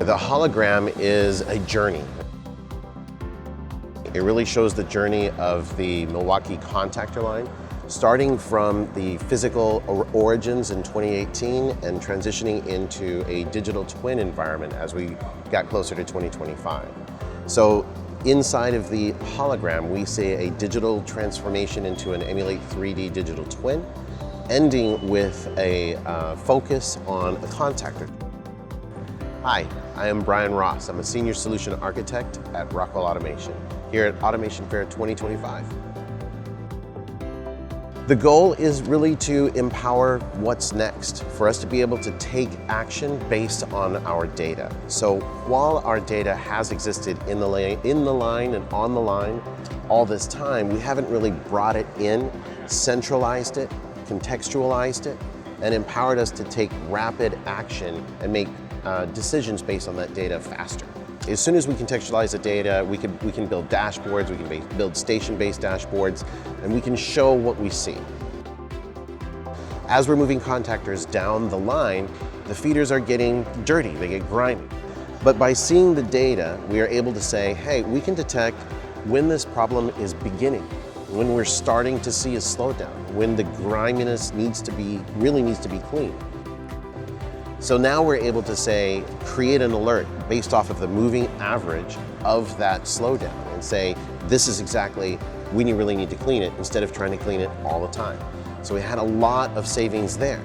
The hologram is a journey. It really shows the journey of the Milwaukee Contactor line, starting from the physical origins in 2018 and transitioning into a digital twin environment as we got closer to 2025. So inside of the hologram, we see a digital transformation into an Emulate 3D digital twin, ending with a focus on a contactor. Hi, I am Brian Ross. I'm a Senior Solution Architect at Rockwell Automation, here at Automation Fair 2025. The goal is really to empower what's next, for us to be able to take action based on our data. So while our data has existed in the line and on the line all this time, we haven't really brought it in, centralized it, contextualized it, and empowered us to take rapid action and make decisions based on that data faster. As soon as we contextualize the data, we can build dashboards, we can build station-based dashboards, and we can show what we see. As we're moving contactors down the line, the feeders are getting dirty, they get grimy. But by seeing the data, we are able to say, hey, we can detect when this problem is beginning, when we're starting to see a slowdown, when the griminess really needs to be cleaned. So now we're able to say, create an alert based off of the moving average of that slowdown and say, this is exactly, we really need to clean it instead of trying to clean it all the time. So we had a lot of savings there.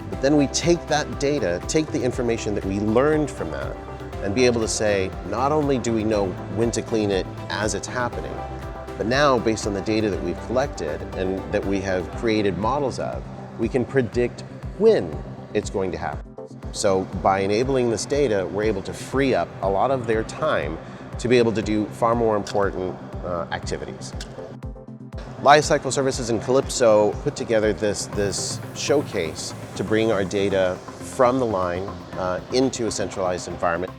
But then we take that data, take the information that we learned from that, and be able to say, not only do we know when to clean it as it's happening, but now based on the data that we've collected and that we have created models of, we can predict when it's going to happen. So by enabling this data, we're able to free up a lot of their time to be able to do far more important activities. Lifecycle Services and Calypso put together this showcase to bring our data from the line into a centralized environment.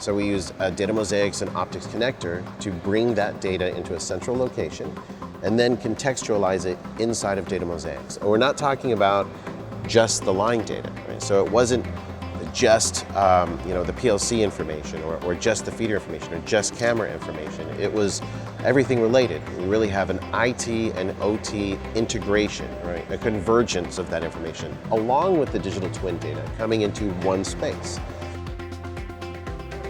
So we used Data Mosaics and Optix connector to bring that data into a central location and then contextualize it inside of Data Mosaics. And we're not talking about just the line data, right? So it wasn't just the PLC information or just the feeder information or just camera information. It was everything related. We really have an IT and OT integration, right? A convergence of that information along with the digital twin data coming into one space.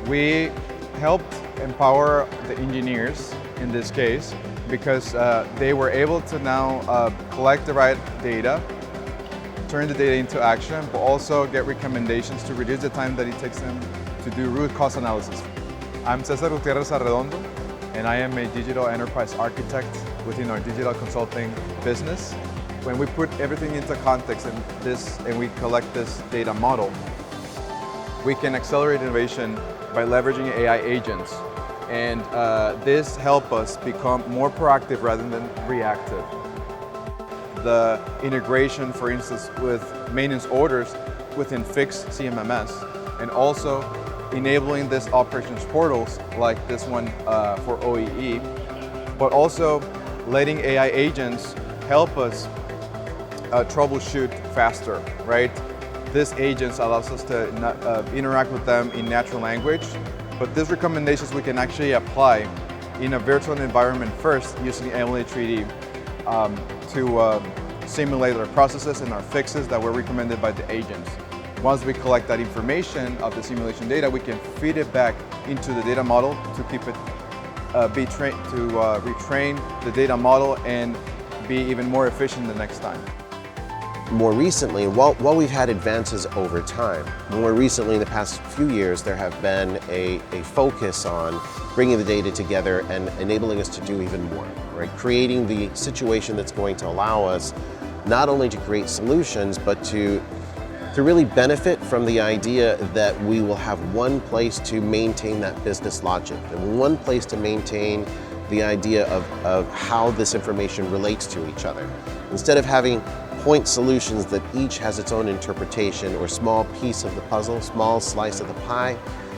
We helped empower the engineers in this case because they were able to now collect the right data, turn the data into action, but also get recommendations to reduce the time that it takes them to do root cause analysis. I'm Cesar Gutierrez Arredondo, and I am a digital enterprise architect within our digital consulting business. When we put everything into context and we collect this data model, we can accelerate innovation by leveraging AI agents. And this helps us become more proactive rather than reactive. The integration, for instance, with maintenance orders within fixed CMMS, and also enabling this operations portals like this one for OEE, but also letting AI agents help us troubleshoot faster, right? This agents allows us to interact with them in natural language, but these recommendations we can actually apply in a virtual environment first using Emulate 3D to simulate our processes and our fixes that were recommended by the agents. Once we collect that information of the simulation data, we can feed it back into the data model to keep it, retrain the data model and be even more efficient the next time. More recently, while we've had advances over time, more recently in the past few years, there have been a focus on bringing the data together and enabling us to do even more, right? Creating the situation that's going to allow us not only to create solutions, but to really benefit from the idea that we will have one place to maintain that business logic and one place to maintain the idea of how this information relates to each other. Instead of having point solutions that each has its own interpretation or small piece of the puzzle, small slice of the pie,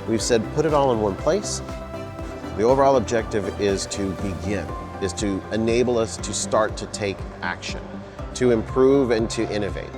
we've said put it all in one place. The overall objective is to enable us to start to take action, to improve and to innovate.